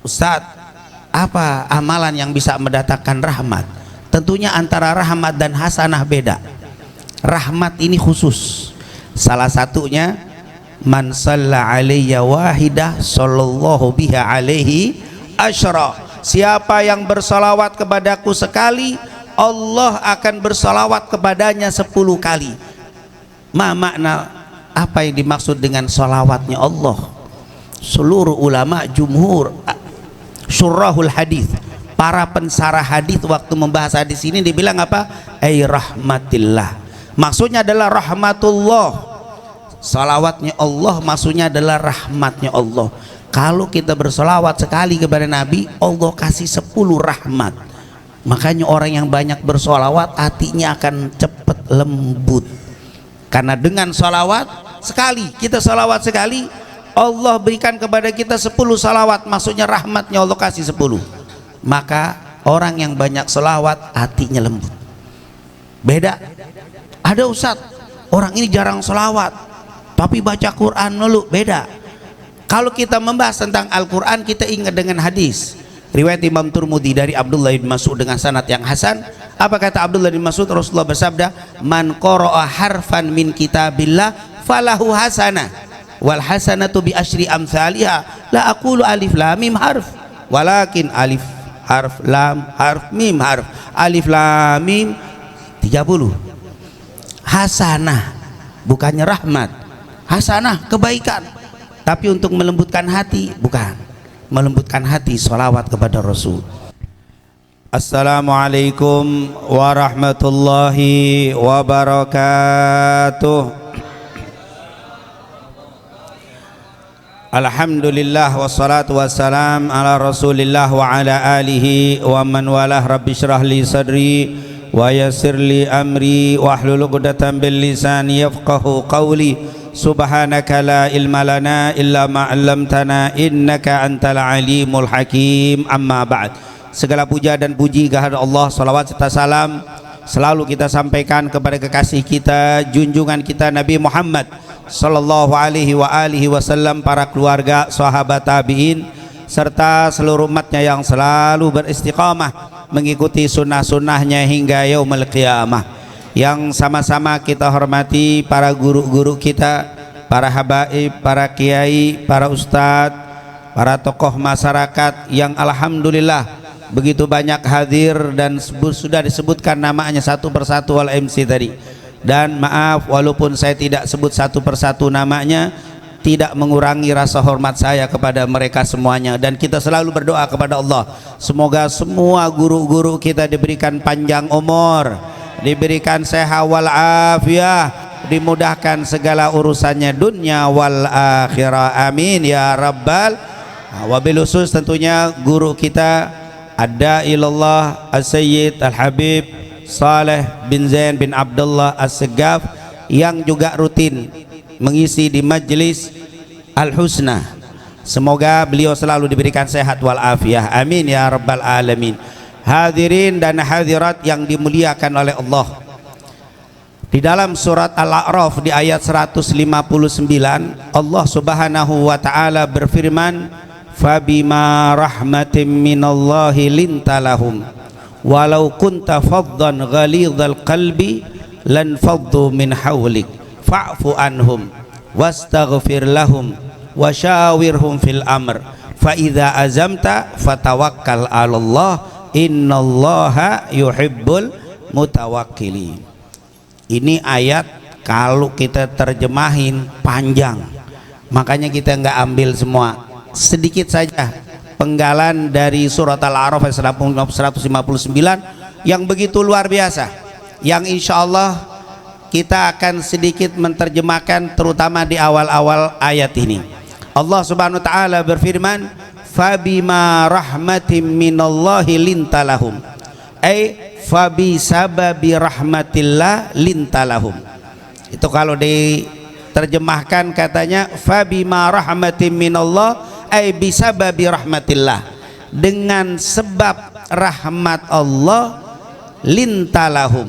Ustaz, apa amalan yang bisa mendatangkan rahmat? Tentunya antara rahmat dan hasanah beda. Rahmat ini khusus. Salah satunya man shalla alayya wahidah sallallahu biha alaihi asyra. Siapa yang bersalawat kepadaku sekali, Allah akan bersalawat kepadanya 10 kali. Makna apa yang dimaksud dengan salawatnya Allah? Seluruh ulama jumhur syurahul hadis, para pensarah hadis waktu membahas hadis ini dibilang apa? Ay rahmatillah. Maksudnya adalah rahmatullah. Salawatnya Allah maksudnya adalah rahmatnya Allah. Kalau kita bersalawat sekali kepada Nabi, Allah kasih 10 rahmat. Makanya orang yang banyak bersalawat hatinya akan cepat lembut. Karena dengan salawat sekali, kita salawat sekali, Allah berikan kepada kita 10 salawat, maksudnya rahmatnya Allah kasih 10. Maka orang yang banyak salawat hatinya lembut. Beda. Ada Ustaz, orang ini jarang salawat tapi baca Quran dulu. Beda. Kalau kita membahas tentang Al-Quran, kita ingat dengan hadis riwayat Imam Turmudi dari Abdullah bin Mas'ud dengan sanad yang hasan. Apa kata Abdullah bin Mas'ud? Rasulullah bersabda, man qara'a harfan min kitabillah falahu hasanah wal hasanatu bi asyri amsalha la aqulu alif lam mim harf walakin alif harf lam harf mim harf alif lam mim 30. Hasanah bukannya rahmat, hasanah kebaikan, tapi untuk melembutkan hati bukan. Melembutkan hati salawat kepada Rasul. Assalamualaikum warahmatullahi wabarakatuh. Alhamdulillah wassalatu wassalam ala Rasulillah wa ala alihi wa man walah. Rabbi syrah li sadri wa yassir li amri wahlul 'uqdatam bil lisani yafqahu qawli. Subhanaka la ilma lana illa ma 'allamtana innaka antal alimul hakim. Amma ba'd. Segala puja dan puji kehadirat Allah, salawat serta salam selalu kita sampaikan kepada kekasih kita, junjungan kita Nabi Muhammad sallallahu alaihi wa alihi wasallam, para keluarga, sahabat tabi'in serta seluruh umatnya yang selalu beristiqamah mengikuti sunnah-sunnahnya hingga yaumul qiyamah. Yang sama-sama kita hormati para guru-guru kita, para habaib, para kiai, para ustadz, para tokoh masyarakat yang alhamdulillah begitu banyak hadir dan sudah disebutkan namanya satu persatu oleh MC tadi. Dan maaf walaupun saya tidak sebut satu persatu namanya, tidak mengurangi rasa hormat saya kepada mereka semuanya. Dan kita selalu berdoa kepada Allah, semoga semua guru-guru kita diberikan panjang umur, diberikan sehat wal afiyah, dimudahkan segala urusannya dunia wal akhirah, amin ya rabbal. Wabil khusus tentunya guru kita ada ilallah As-Sayyid Al-Habib Saleh bin Zain bin Abdullah As-Segaf, yang juga rutin mengisi di Majlis Al-Husna. Semoga beliau selalu diberikan sehat wal afiyah, amin ya rabbal alamin. Hadirin dan hadirat yang dimuliakan oleh Allah, di dalam surat Al-A'raf di ayat 159 Allah subhanahu wa ta'ala berfirman, fabima rahmatin minallahi lintalahum walau kunta faddan ghalidhal qalbi lan faddu min hawlik fa'fu anhum wastaghfir lahum wasyawirhum fil amr fa idza azamta fatawakkal 'alallah innallaha yuhibbul mutawakkilin. Ini ayat kalau kita terjemahin panjang, makanya kita nggak ambil semua, sedikit saja penggalan dari surat Al-A'raf 159 yang begitu luar biasa, yang insya Allah kita akan sedikit menerjemahkan terutama di awal-awal ayat ini. Allah subhanahu wa ta'ala berfirman, fabima rahmatim minallahi lintalahum, ay fabi sababi rahmatillah lintalahum. Itu kalau diterjemahkan katanya fabima rahmatim minallah ay bisababi rahmatillah, dengan sebab rahmat Allah lintalahum,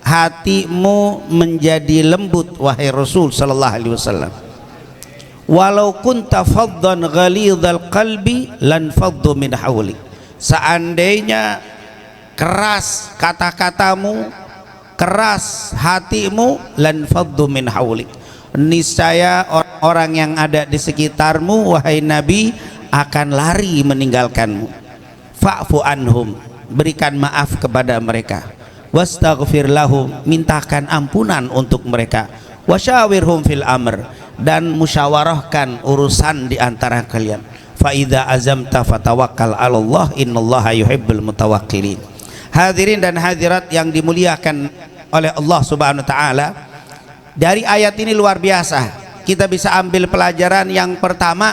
hatimu menjadi lembut wahai Rasul sallallahu alaihi wasallam. walau kunta faddan ghalidhal qalbi lan faddu min hawlik. Seandainya keras kata-katamu, keras hatimu, lan faddu min hawlik, niscaya orang-orang yang ada di sekitarmu wahai Nabi akan lari meninggalkanmu. Fa'fu anhum, berikan maaf kepada mereka. Wastaghfir lahum, mintakan ampunan untuk mereka. Wasyawirhum fil amr, dan musyawarahkan urusan di antara kalian. Fa idza azamta fatawakkal 'ala Allah, innallaha yuhibbul mutawakkilin. Hadirin dan hadirat yang dimuliakan oleh Allah Subhanahu wa taala, dari ayat ini luar biasa. Kita bisa ambil pelajaran yang pertama,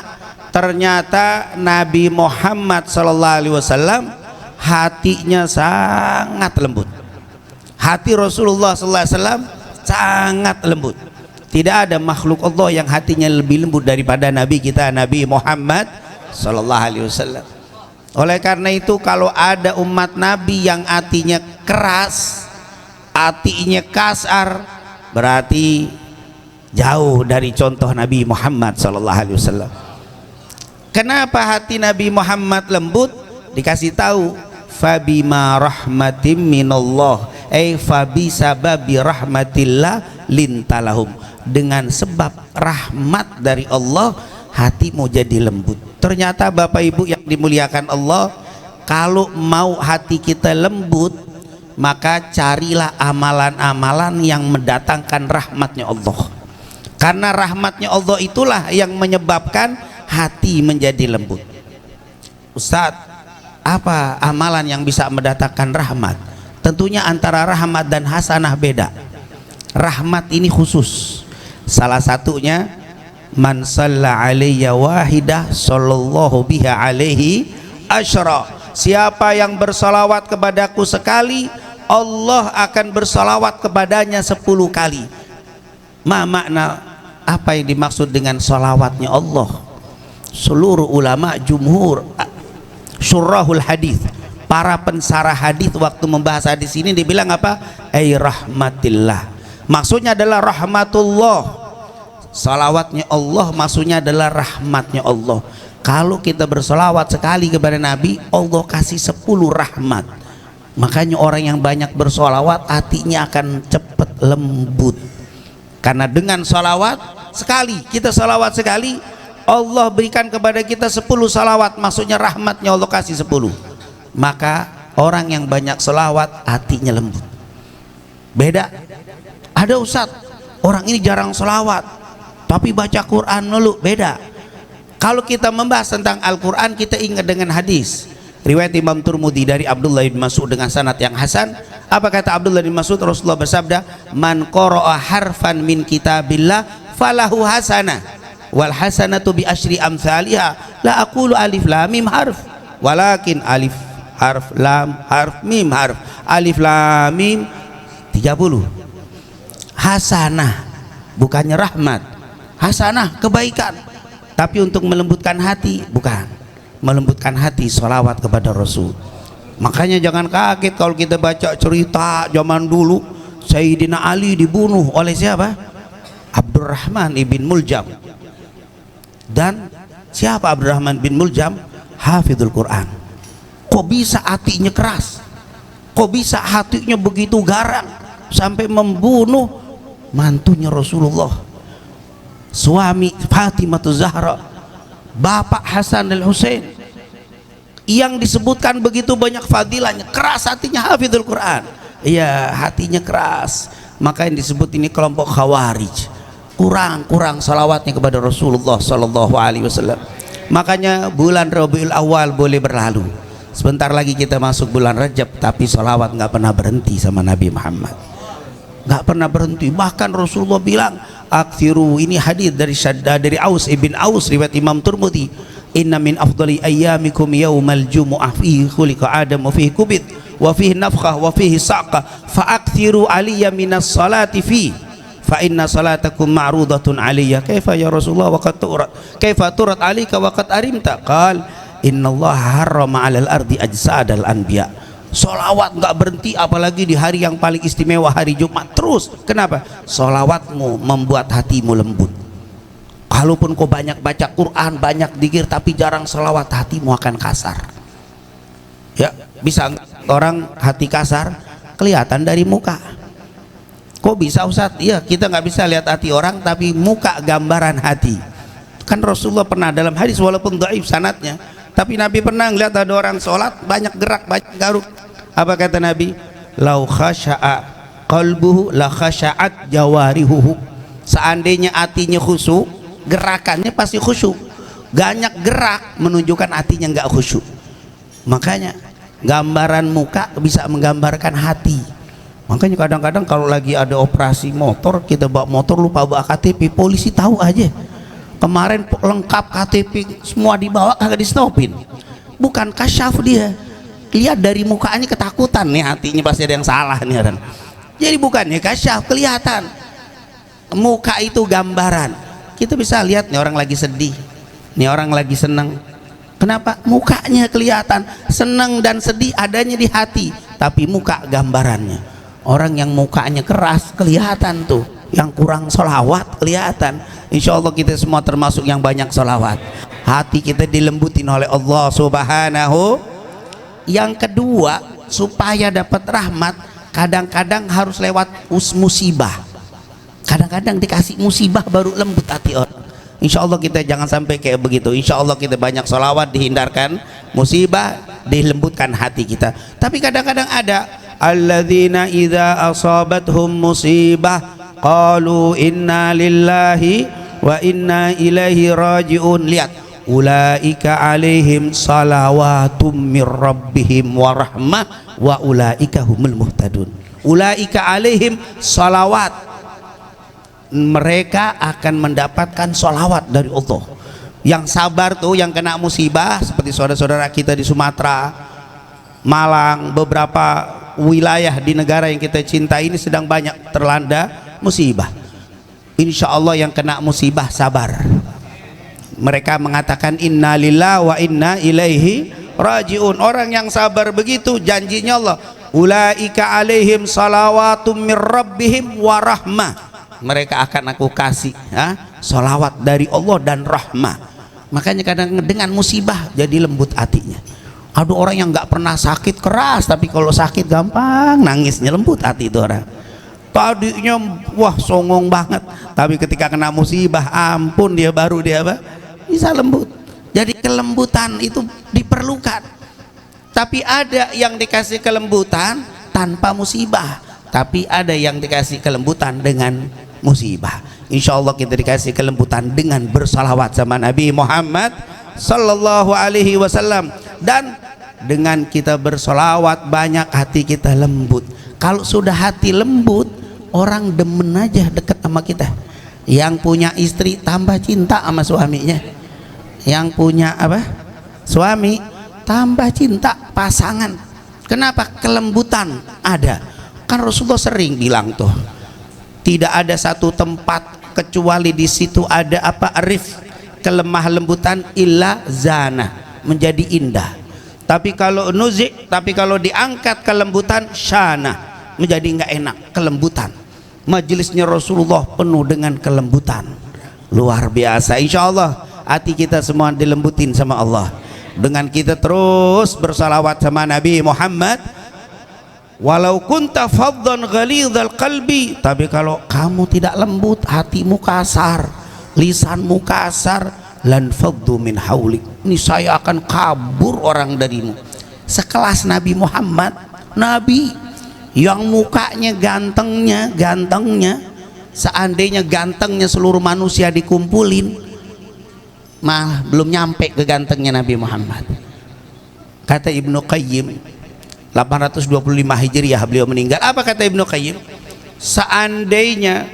ternyata Nabi Muhammad sallallahu alaihi wasallam hatinya sangat lembut. Hati Rasulullah sallallahu alaihi wasallam sangat lembut. Tidak ada makhluk Allah yang hatinya lebih lembut daripada Nabi kita, Nabi Muhammad sallallahu alaihi wasallam. Oleh karena itu, kalau ada umat Nabi yang hatinya keras, hatinya kasar, berarti jauh dari contoh Nabi Muhammad sallallahu alaihi wasallam. Kenapa hati Nabi Muhammad lembut? Dikasih tahu, fabima rahmatim minallah, fabi sababi rahmatillah lintalahum, dengan sebab rahmat dari Allah hatimu jadi lembut. Ternyata Bapak Ibu yang dimuliakan Allah, kalau mau hati kita lembut, maka carilah amalan-amalan yang mendatangkan rahmatnya Allah. Karena rahmatnya Allah itulah yang menyebabkan hati menjadi lembut. Ustadz, apa amalan yang bisa mendatangkan rahmat? Tentunya antara rahmat dan hasanah beda. Rahmat ini khusus. Salah satunya, man shalla alayya wahidah sallallahu biha alaihi asyra. Siapa yang bersalawat kepadaku sekali, Allah akan bersalawat kepadanya 10 kali. Makna apa yang dimaksud dengan salawatnya Allah? Seluruh ulama jumhur syurahul hadis, para pensarah hadis waktu membahas hadis ini dibilang apa? Rahmatillah. Maksudnya adalah rahmatullah. Salawatnya Allah maksudnya adalah rahmatnya Allah. Kalau kita bersalawat sekali kepada Nabi, Allah kasih 10 rahmat. Makanya orang yang banyak bersalawat hatinya akan cepat lembut. Karena dengan salawat sekali, kita salawat sekali, Allah berikan kepada kita 10 salawat, maksudnya rahmatnya Allah kasih 10. Maka orang yang banyak salawat hatinya lembut. Beda, ada Ustadz, orang ini jarang salawat tapi baca Quran dulu. Beda. Kalau kita membahas tentang Al-Quran, kita ingat dengan hadis riwayat Imam Turmudi dari Abdullah bin Mas'ud dengan sanad yang hasan. Apa kata Abdullah bin Mas'ud? Rasulullah bersabda, man qara'a harfan min kitabillah falahu hasanah wal hasanatu bi asyri amsalha, la aqulu alif lam mim harf walakin alif harf lam harf mim harf, alif lam mim 30. Hasanah bukannya rahmat, hasanah kebaikan, tapi untuk melembutkan hati bukan. Melembutkan hati sholawat kepada Rasul. Makanya jangan kaget kalau kita baca cerita zaman dulu Sayyidina Ali dibunuh oleh siapa? Abdurrahman ibn Muljam. Dan siapa Abdurrahman bin Muljam? Hafidhul Quran. Kok bisa hatinya keras? Kok bisa hatinya begitu garang sampai membunuh mantunya Rasulullah, suami Fatimah Zahra, Bapak Hasan dan Husain, yang disebutkan begitu banyak fadilahnya. Keras hatinya Hafidhul Quran. Iya, hatinya keras. Maka yang disebut ini kelompok Khawarij. Kurang salawatnya kepada Rasulullah Sallallahu Alaihi Wasallam. Makanya bulan Rabiul Awal boleh berlalu, sebentar lagi kita masuk bulan Rajab, tapi salawat nggak pernah berhenti sama Nabi Muhammad, nggak pernah berhenti. Bahkan Rasulullah bilang, akthiru, ini hadis dari Aus ibn Aus riwayat Imam Turmudi, inna min afdali ayyamikum yaumal jumu'ah fihi khuliqa adam wa fihi kubit wa fihi nafkhah wa fihi saqah fa akthiru aliyya minas salati fi fa inna salatakum ma'rudatun aliyya. Kaifa ya Rasulullah wa qad turat, kaifa turat alika wa qad arimta? Qal innallaha harrama 'alal ardi ajsadal anbiya. Solawat nggak berhenti, apalagi di hari yang paling istimewa, hari Jumat, terus. Kenapa? Solawatmu membuat hatimu lembut. Kalaupun kau banyak baca Quran, banyak zikir, tapi jarang selawat, hatimu akan kasar. Ya, bisa orang hati kasar kelihatan dari muka. Kok bisa Ustaz? Iya, kita nggak bisa lihat hati orang, tapi muka gambaran hati. Kan Rasulullah pernah dalam hadis, walaupun dhaif sanadnya, tapi Nabi pernah lihat ada orang sholat banyak gerak, banyak garuk. Apa kata Nabi? Lau khasha'a qalbuhu la khasha'at jawarihuhu. Seandainya hatinya khusyuk, gerakannya pasti khusyuk. Banyak gerak menunjukkan hatinya nggak khusyuk. Makanya gambaran muka bisa menggambarkan hati. Makanya kadang-kadang kalau lagi ada operasi motor, kita bawa motor lupa bawa KTP, polisi tahu aja. Kemarin lengkap KTP semua dibawa, kagak di stopin. Bukan kasyaf dia, lihat dari mukanya ketakutan nih, hatinya pasti ada yang salah nih kan. Jadi bukannya kasyaf, kelihatan muka itu gambaran. Kita bisa lihat nih orang lagi sedih, nih orang lagi senang. Kenapa? Mukanya kelihatan. Senang dan sedih adanya di hati, tapi muka gambarannya. Orang yang mukanya keras kelihatan tuh, yang kurang sholawat kelihatan. Insya Allah kita semua termasuk yang banyak sholawat. Hati kita dilembutin oleh Allah Subhanahu. Yang kedua, supaya dapat rahmat, kadang-kadang harus lewat musibah. Kadang-kadang dikasih musibah baru lembut hati orang. Insya Allah kita jangan sampai kayak begitu. Insya Allah kita banyak sholawat, dihindarkan musibah, dilembutkan hati kita. Tapi kadang-kadang ada alladzina idza asabathum musibah qalu inna lillahi wa inna ilaihi rajiun. Lihat, ulaika alaihim salawatum mir rabbihim wa rahmah wa ulaika humul muhtadun. Ulaika alaihim salawat, mereka akan mendapatkan salawat dari Allah. Yang sabar tuh, yang kena musibah, seperti saudara-saudara kita di Sumatera, Malang, beberapa wilayah di negara yang kita cintai ini sedang banyak terlanda musibah. Insya Allah yang kena musibah sabar. Mereka mengatakan inna lillahi wa inna ilaihi rajiun. Orang yang sabar begitu, janjinya Allah, ulaika alaihim salawatum mir rabbihim wa rahmah. Mereka akan aku kasih salawat dari Allah dan rahmah. Makanya kadang dengan musibah jadi lembut hatinya. Ada orang yang nggak pernah sakit keras, tapi kalau sakit gampang nangisnya, lembut hati itu orang. Tadinya wah songong banget, tapi ketika kena musibah ampun dia baru dia apa? Bisa lembut. Jadi kelembutan itu diperlukan. Tapi ada yang dikasih kelembutan tanpa musibah, tapi ada yang dikasih kelembutan dengan musibah. Insya Allah kita dikasih kelembutan dengan bersalawat sama Nabi Muhammad sallallahu alaihi wasallam, dan dengan kita bersolawat banyak hati kita lembut. Kalau sudah hati lembut, orang demen aja dekat sama kita. Yang punya istri tambah cinta sama suaminya, yang punya suami tambah cinta pasangan. Kenapa? Kelembutan ada. Kan Rasulullah sering bilang tuh, tidak ada satu tempat kecuali di situ ada arif, kelemah lembutan, illa zana, menjadi indah. Tapi kalau nuzik, tapi kalau diangkat kelembutan, syana, menjadi nggak enak, kelembutan. Majelisnya Rasulullah penuh dengan kelembutan, luar biasa. Insya Allah hati kita semua dilembutin sama Allah dengan kita terus bersalawat sama Nabi Muhammad. Walau kunta faddan ghalidhal qalbi, tapi kalau kamu tidak lembut, hatimu kasar, lisanmu kasar, lan faddu min haulik, ini saya akan kabur orang darimu. Sekelas Nabi Muhammad, Nabi yang mukanya gantengnya, seandainya gantengnya seluruh manusia dikumpulin, malah belum nyampe ke gantengnya Nabi Muhammad. Kata Ibnu Qayyim, 825 Hijriah beliau meninggal. Apa kata Ibnu Qayyim? Seandainya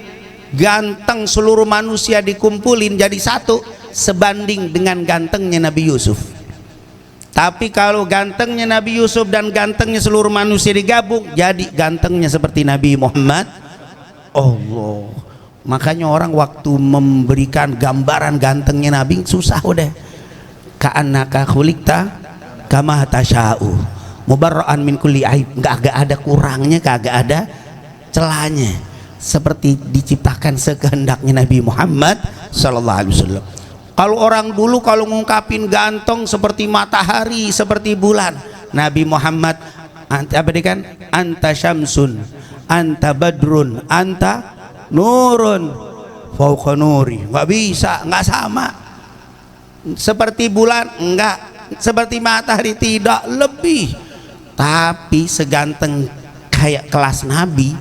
ganteng seluruh manusia dikumpulin jadi satu, sebanding dengan gantengnya Nabi Yusuf. Tapi kalau gantengnya Nabi Yusuf dan gantengnya seluruh manusia digabung, jadi gantengnya seperti Nabi Muhammad. Allah. Makanya orang waktu memberikan gambaran gantengnya Nabi susah udah. Ka'annaka khuliqta kama tasya'u mubarra'an min kulli aib, nggak ada kurangnya, kagak ada celahnya, seperti diciptakan sekehendaknya Nabi Muhammad sallallahu alaihi wasallam. Kalau orang dulu kalau ngungkapin ganteng seperti matahari, seperti bulan, Nabi Muhammad apa dia kan? Anta syamsun, anta badrun, anta nurun fauqa nuri. Nggak bisa, nggak sama. Seperti bulan enggak, seperti matahari tidak, lebih. Tapi seganteng kayak kelas Nabi,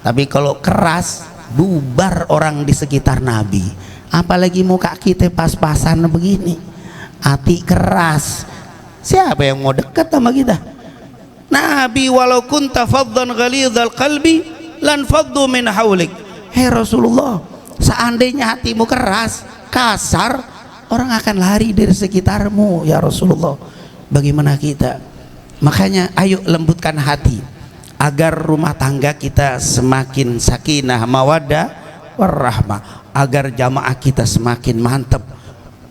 tapi kalau keras bubar orang di sekitar Nabi. Apalagi muka kita pas-pasan begini, hati keras, siapa yang mau dekat sama kita? Nabi walau kunta faddan ghalidhal qalbi lan faddu min haulik. Hei Rasulullah, seandainya hatimu keras, kasar, orang akan lari dari sekitarmu ya Rasulullah. Bagaimana kita? Makanya ayo lembutkan hati agar rumah tangga kita semakin sakinah mawaddah warahmah, agar jamaah kita semakin mantap.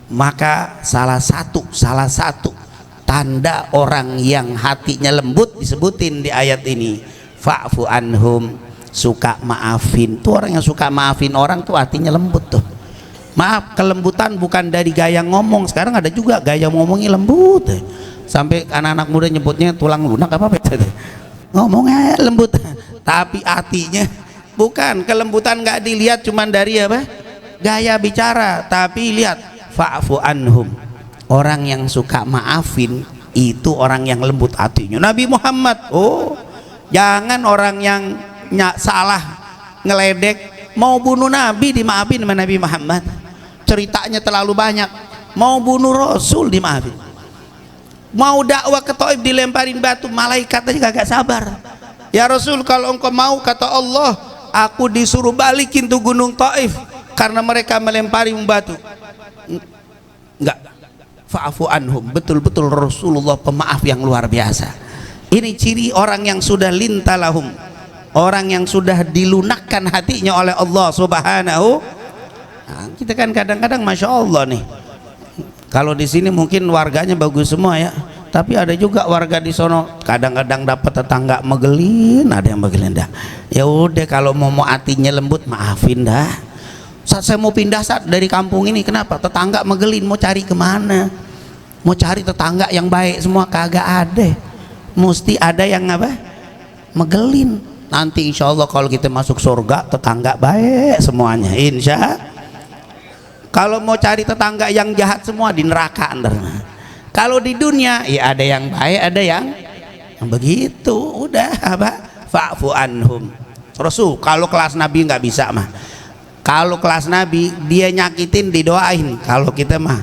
Maka salah satu tanda orang yang hatinya lembut disebutin di ayat ini, fa'fu anhum, suka maafin. Tuh orang yang suka maafin orang tuh hatinya lembut tuh. Maaf, kelembutan bukan dari gaya ngomong. Sekarang ada juga gaya ngomongnya lembut, sampai anak-anak muda nyebutnya tulang lunak apa itu, ngomongnya lembut tapi hatinya bukan. Kelembutan nggak dilihat cuman dari apa, gaya bicara, tapi lihat fa'fu anhum, orang yang suka maafin itu orang yang lembut hatinya. Nabi Muhammad, oh jangan orang yang salah ngeledek mau bunuh Nabi dimaafin sama Nabi Muhammad, ceritanya terlalu banyak. Mau bunuh Rasul dimaafin, mau dakwah ke Taif dilemparin batu, malaikat aja kagak sabar. Ya Rasul, kalau engkau mau, kata Allah, aku disuruh balikin tuh gunung Taif karena mereka melempari batu. Enggak, fa'fu anhum. Betul-betul Rasulullah pemaaf yang luar biasa. Ini ciri orang yang sudah lintalahum, orang yang sudah dilunakkan hatinya oleh Allah Subhanahu. Nah, kita kan kadang-kadang masya Allah nih, kalau di sini mungkin warganya bagus semua ya, tapi ada juga warga di sono kadang-kadang dapat tetangga megelin, ada yang megelin dah. Ya udah, kalau mau hatinya lembut maafin dah. Saat saya mau pindah saat dari kampung ini, kenapa? Tetangga megelin, mau cari kemana? Mau cari tetangga yang baik semua kagak ada. Mesti ada yang apa? Megelin. Nanti insya Allah kalau kita masuk surga tetangga baik semuanya, insya. Kalau mau cari tetangga yang jahat semua di neraka ntar. Kalau di dunia ya ada yang baik, ada yang begitu. Udah apa? Fa'fu anhum. Rasul kalau kelas Nabi nggak bisa mah. Kalau kelas Nabi dia nyakitin didoain. Kalau kita mah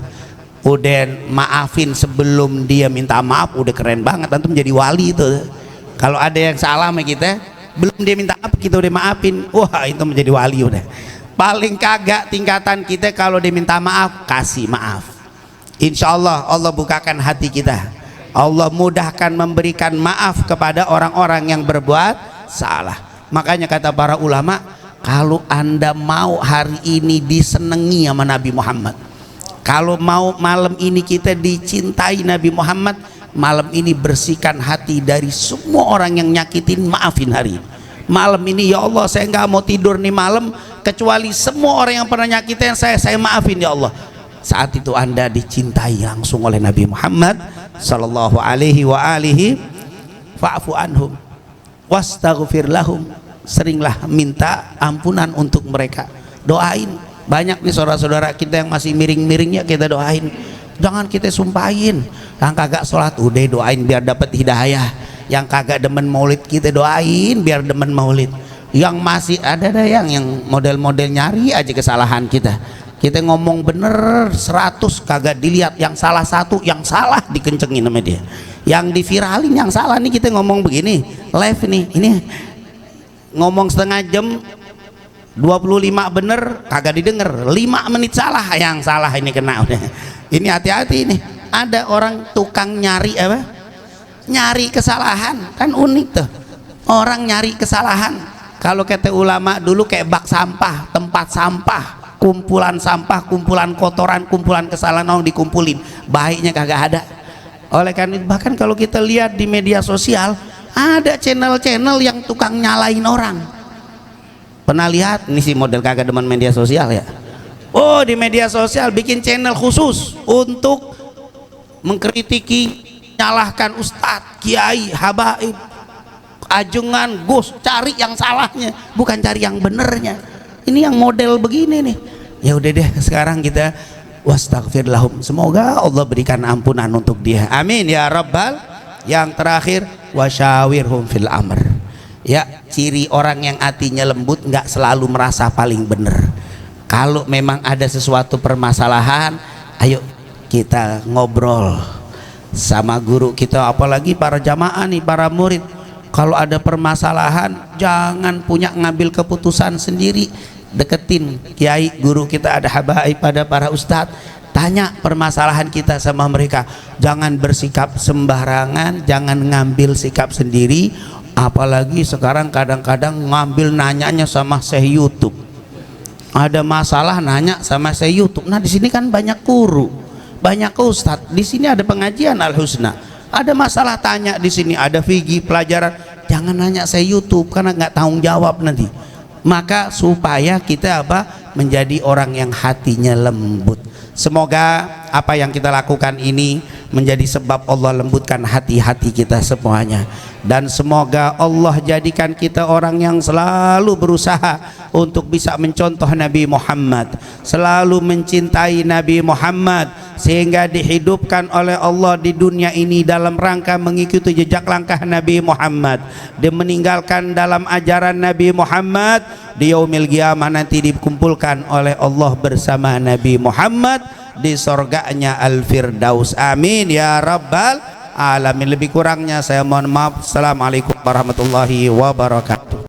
udah maafin sebelum dia minta maaf, udah keren banget. Antum jadi wali itu. Kalau ada yang salah sama kita, belum dia minta maaf kita udah maafin, wah itu menjadi wali udah. Paling kagak tingkatan kita kalau diminta maaf kasih maaf. Insya Allah Allah bukakan hati kita, Allah mudahkan memberikan maaf kepada orang-orang yang berbuat salah. Makanya kata para ulama, kalau anda mau hari ini disenangi sama Nabi Muhammad, kalau mau malam ini kita dicintai Nabi Muhammad, malam ini bersihkan hati dari semua orang yang nyakitin, maafin hari ini. Malam ini ya Allah saya nggak mau tidur nih malam kecuali semua orang yang pernah nyakitin saya maafin ya Allah. Saat itu anda dicintai langsung oleh Nabi Muhammad sallallahu alaihi wa alihi. Fa'fu anhum wastaghfir lahum, seringlah minta ampunan untuk mereka, doain. Banyak nih saudara-saudara kita yang masih miring-miringnya kita doain, jangan kita sumpahin. Yang kagak sholat udah doain biar dapat hidayah, yang kagak demen maulid kita doain biar demen maulid. Yang masih ada yang model-model nyari aja kesalahan kita, kita ngomong bener 100 kagak dilihat, yang salah satu, yang salah dikencengin sama dia, yang diviralin yang salah. Nih kita ngomong begini live nih, ini ngomong setengah jam 25 bener kagak didengar, 5 menit salah, yang salah ini kena udah. Ini hati-hati nih, ada orang tukang nyari apa, nyari kesalahan. Kan unik tuh orang nyari kesalahan. Kalau kata ulama dulu kayak bak sampah, tempat sampah, kumpulan sampah, kumpulan kotoran, kumpulan kesalahan orang dikumpulin, baiknya kagak ada. Oleh karena itu bahkan kalau kita lihat di media sosial ada channel-channel yang tukang nyalain orang. Pernah lihat? Ini sih model kagak demen media sosial ya. Oh, di media sosial bikin channel khusus untuk mengkritiki, nyalahkan ustadz, kiai, habaib, ajengan, gus, cari yang salahnya, bukan cari yang benernya. Ini yang model begini nih. Ya udah deh, sekarang kita wastaghfir lahum, semoga Allah berikan ampunan untuk dia, amin ya rabbal. Yang terakhir, wasyawirhum fil amr. Ya, ciri orang yang hatinya lembut nggak selalu merasa paling bener. Kalau memang ada sesuatu permasalahan, ayo kita ngobrol sama guru kita, apalagi para jamaah nih, para murid. Kalau ada permasalahan, jangan punya ngambil keputusan sendiri, deketin kiai, guru kita, ada habaib, pada para ustadz, tanya permasalahan kita sama mereka. Jangan bersikap sembarangan, jangan ngambil sikap sendiri. Apalagi sekarang kadang-kadang ngambil nanyanya sama Syekh YouTube. Ada masalah nanya sama Syekh YouTube. Nah, di sini kan banyak guru, banyak ustadz. Di sini ada pengajian Al Husna. Ada masalah tanya di sini, ada fikih pelajaran. Jangan nanya Syekh YouTube karena nggak tanggung jawab nanti. Maka supaya kita menjadi orang yang hatinya lembut. Semoga apa yang kita lakukan ini menjadi sebab Allah lembutkan hati-hati kita semuanya. Dan semoga Allah jadikan kita orang yang selalu berusaha untuk bisa mencontoh Nabi Muhammad, selalu mencintai Nabi Muhammad, sehingga dihidupkan oleh Allah di dunia ini dalam rangka mengikuti jejak langkah Nabi Muhammad, dan meninggalkan dalam ajaran Nabi Muhammad. Di yaumil qiyamah nanti dikumpulkan oleh Allah bersama Nabi Muhammad di sorganya Al-Firdaus, amin ya rabbal alamin. Lebih kurangnya saya mohon maaf. Assalamualaikum warahmatullahi wabarakatuh.